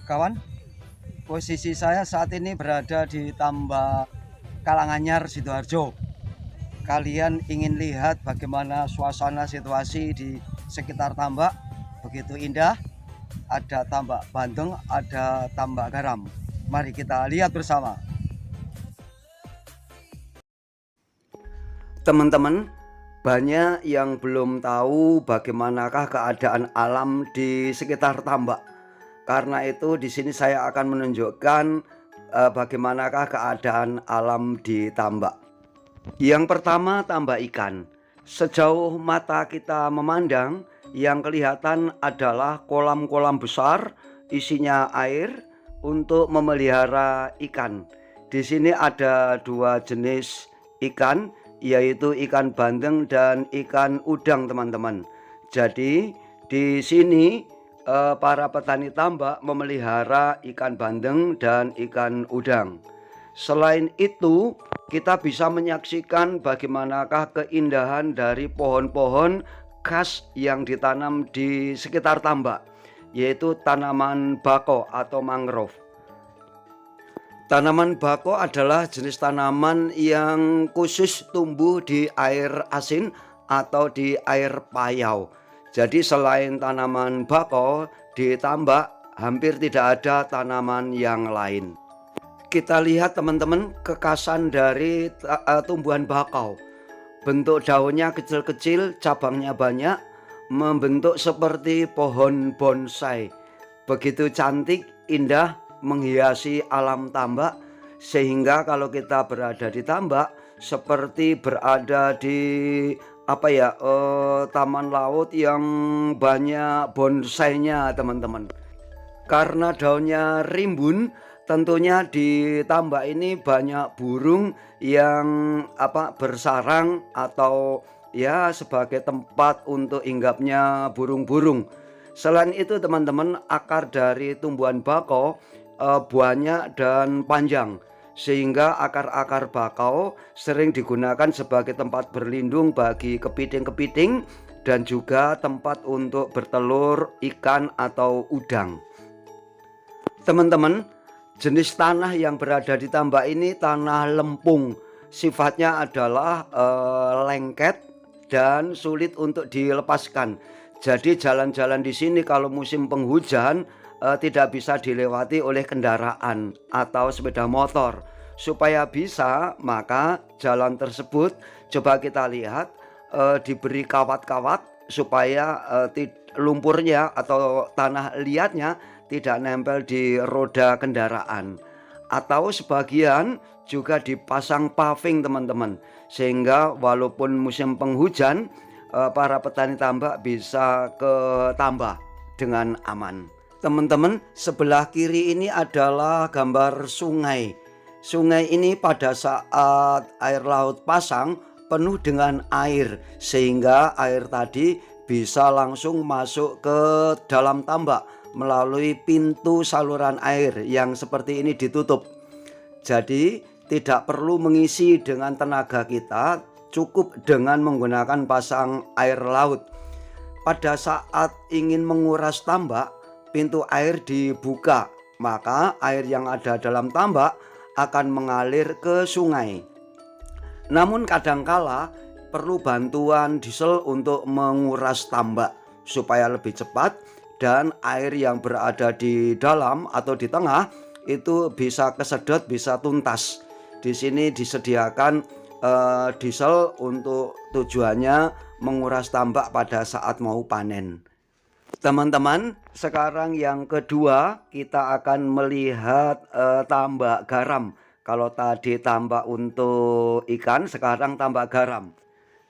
kawan, posisi saya saat ini berada di Tambak Kalanganyar, Sidoarjo. Kalian ingin lihat bagaimana suasana situasi di sekitar tambak, begitu indah. Ada tambak bandeng, ada tambak garam. Mari kita lihat bersama. Teman-teman, banyak yang belum tahu bagaimanakah keadaan alam di sekitar tambak. Karena itu di sini saya akan menunjukkan bagaimanakah keadaan alam di tambak. Yang pertama, tambak ikan. Sejauh mata kita memandang, yang kelihatan adalah kolam-kolam besar isinya air untuk memelihara ikan. Di sini ada dua jenis ikan, yaitu ikan bandeng dan ikan udang, teman-teman. Jadi di sini para petani tambak memelihara ikan bandeng dan ikan udang. Selain itu, kita bisa menyaksikan bagaimanakah keindahan dari pohon-pohon khas yang ditanam di sekitar tambak, yaitu tanaman bako atau mangrove. Tanaman bako adalah jenis tanaman yang khusus tumbuh di air asin atau di air payau. Jadi selain tanaman bako di tambak, hampir tidak ada tanaman yang lain. Kita lihat teman-teman kekasan dari tumbuhan bakau. Bentuk daunnya kecil-kecil, cabangnya banyak, membentuk seperti pohon bonsai. Begitu cantik, indah, menghiasi alam tambak, sehingga kalau kita berada di tambak seperti berada di taman laut yang banyak bonsainya, teman-teman. Karena daunnya rimbun, tentunya di tambak ini banyak burung yang bersarang atau ya sebagai tempat untuk hinggapnya burung-burung. Selain itu teman-teman, akar dari tumbuhan bako banyak dan panjang, sehingga akar-akar bakau sering digunakan sebagai tempat berlindung bagi kepiting-kepiting dan juga tempat untuk bertelur ikan atau udang. Teman-teman, jenis tanah yang berada di tambak ini tanah lempung. Sifatnya adalah lengket dan sulit untuk dilepaskan. Jadi jalan-jalan di sini kalau musim penghujan tidak bisa dilewati oleh kendaraan atau sepeda motor. Supaya bisa, maka jalan tersebut coba kita lihat diberi kawat-kawat supaya lumpurnya atau tanah liatnya tidak nempel di roda kendaraan. Atau sebagian juga dipasang paving, teman-teman, sehingga walaupun musim penghujan para petani tambak bisa ke tambak dengan aman. Teman-teman, sebelah kiri ini adalah gambar sungai. Sungai ini pada saat air laut pasang penuh dengan air, sehingga air tadi bisa langsung masuk ke dalam tambak melalui pintu saluran air yang seperti ini ditutup. Jadi tidak perlu mengisi dengan tenaga kita, cukup dengan menggunakan pasang air laut. Pada saat ingin menguras tambak, pintu air dibuka, maka air yang ada dalam tambak akan mengalir ke sungai. Namun kadangkala perlu bantuan diesel untuk menguras tambak supaya lebih cepat dan air yang berada di dalam atau di tengah itu bisa kesedot, bisa tuntas. Di sini disediakan diesel untuk tujuannya menguras tambak pada saat mau panen. Teman-teman, sekarang yang kedua kita akan melihat tambak garam. Kalau tadi tambak untuk ikan, sekarang tambak garam.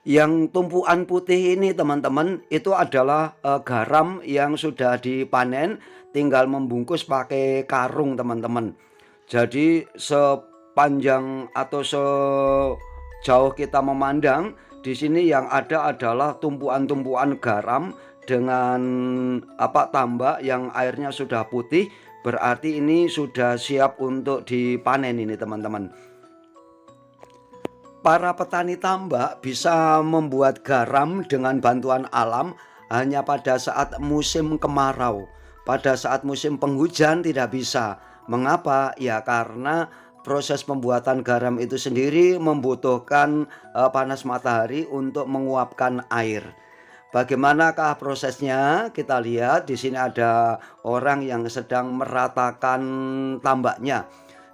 Yang tumpuan putih ini teman-teman, itu adalah garam yang sudah dipanen, tinggal membungkus pakai karung, teman-teman. Jadi sepanjang atau sejauh kita memandang, di sini yang ada adalah tumpuan-tumpuan garam dengan tambak yang airnya sudah putih, berarti ini sudah siap untuk dipanen ini, teman-teman. Para petani tambak bisa membuat garam dengan bantuan alam hanya pada saat musim kemarau. Pada saat musim penghujan tidak bisa. Mengapa? Ya karena proses pembuatan garam itu sendiri membutuhkan panas matahari untuk menguapkan air. Bagaimanakah prosesnya? Kita lihat di sini ada orang yang sedang meratakan tambaknya.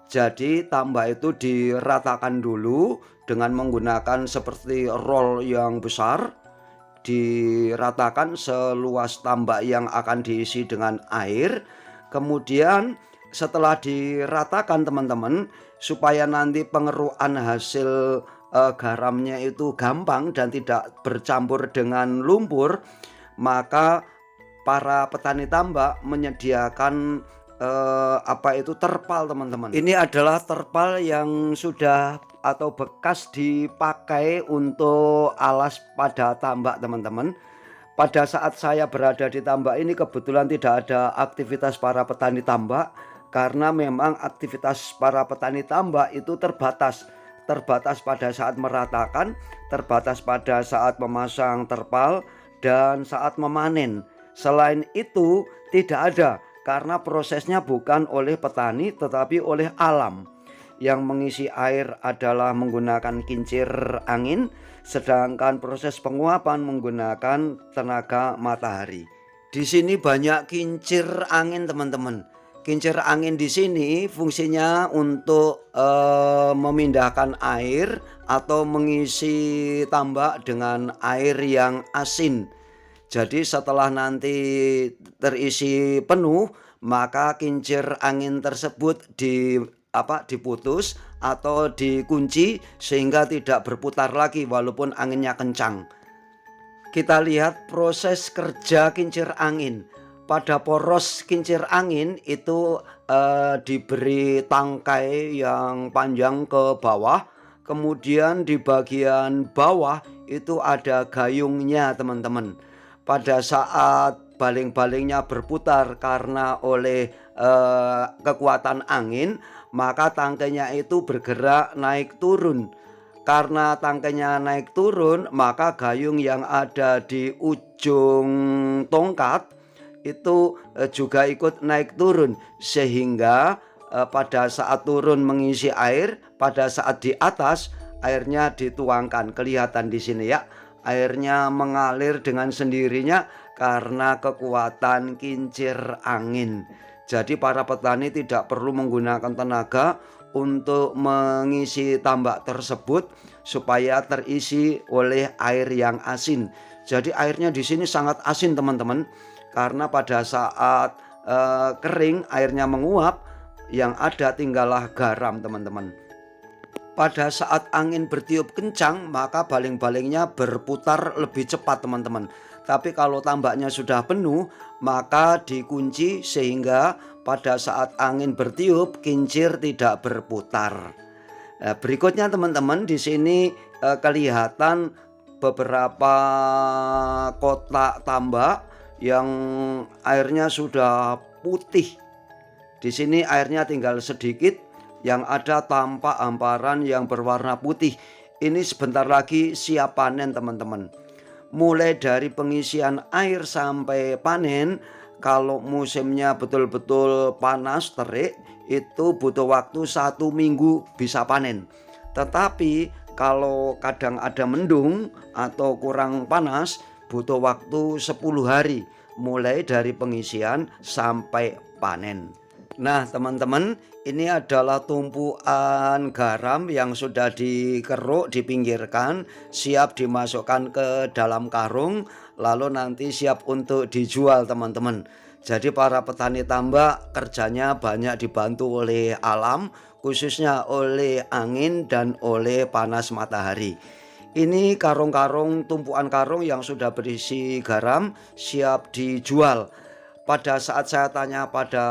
Jadi tambak itu diratakan dulu dengan menggunakan seperti roll yang besar, diratakan seluas tambak yang akan diisi dengan air. Kemudian setelah diratakan teman-teman, supaya nanti pengerukan hasil garamnya itu gampang dan tidak bercampur dengan lumpur, maka para petani tambak menyediakan terpal teman-teman. Ini adalah terpal yang sudah atau bekas dipakai untuk alas pada tambak teman-teman. Pada saat saya berada di tambak ini kebetulan tidak ada aktivitas para petani tambak, karena memang aktivitas para petani tambak itu terbatas. Terbatas pada saat meratakan, terbatas pada saat memasang terpal, dan saat memanen. Selain itu tidak ada, karena prosesnya bukan oleh petani tetapi oleh alam. Yang mengisi air adalah menggunakan kincir angin, sedangkan proses penguapan menggunakan tenaga matahari. Di sini banyak kincir angin teman-teman. Kincir angin di sini fungsinya untuk memindahkan air atau mengisi tambak dengan air yang asin. Jadi setelah nanti terisi penuh, maka kincir angin tersebut diputus atau dikunci sehingga tidak berputar lagi walaupun anginnya kencang. Kita lihat proses kerja kincir angin. Pada poros kincir angin itu diberi tangkai yang panjang ke bawah. Kemudian di bagian bawah itu ada gayungnya teman-teman. Pada saat baling-balingnya berputar karena oleh kekuatan angin, maka tangkainya itu bergerak naik turun. Karena tangkainya naik turun, maka gayung yang ada di ujung tongkat itu juga ikut naik turun, sehingga pada saat turun mengisi air, pada saat di atas airnya dituangkan. Kelihatan di sini ya, airnya mengalir dengan sendirinya karena kekuatan kincir angin. Jadi para petani tidak perlu menggunakan tenaga untuk mengisi tambak tersebut supaya terisi oleh air yang asin. Jadi airnya di sini sangat asin teman-teman, karena pada saat kering airnya menguap, yang ada tinggallah garam teman-teman. Pada saat angin bertiup kencang, maka baling-balingnya berputar lebih cepat teman-teman. Tapi kalau tambaknya sudah penuh, maka dikunci sehingga pada saat angin bertiup kincir tidak berputar. Berikutnya teman-teman, di sini kelihatan beberapa kotak tambak yang airnya sudah putih. Di sini airnya tinggal sedikit, yang ada tampak hamparan yang berwarna putih. Ini sebentar lagi siap panen teman-teman. Mulai dari pengisian air sampai panen, kalau musimnya betul-betul panas terik, itu butuh waktu 1 minggu bisa panen. Tetapi kalau kadang ada mendung atau kurang panas, butuh waktu 10 hari mulai dari pengisian sampai panen. Nah teman-teman, ini adalah tumpuan garam yang sudah dikeruk, dipinggirkan, siap dimasukkan ke dalam karung, lalu nanti siap untuk dijual teman-teman. Jadi para petani tambak kerjanya banyak dibantu oleh alam, khususnya oleh angin dan oleh panas matahari. Ini karung-karung, tumpuan karung yang sudah berisi garam siap dijual. Pada saat saya tanya pada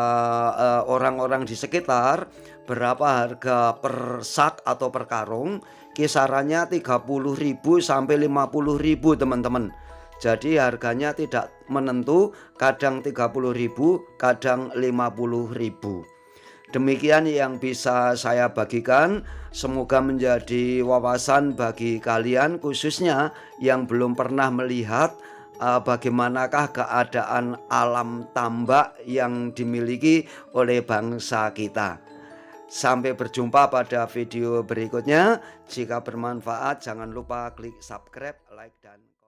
orang-orang di sekitar berapa harga per sak atau per karung, kisarannya 30.000 sampai 50.000 teman-teman. Jadi harganya tidak menentu, kadang 30.000, kadang 50.000. Demikian yang bisa saya bagikan. Semoga menjadi wawasan bagi kalian, khususnya yang belum pernah melihat bagaimanakah keadaan alam tambak yang dimiliki oleh bangsa kita. Sampai berjumpa pada video berikutnya. Jika bermanfaat, jangan lupa klik subscribe, like, dan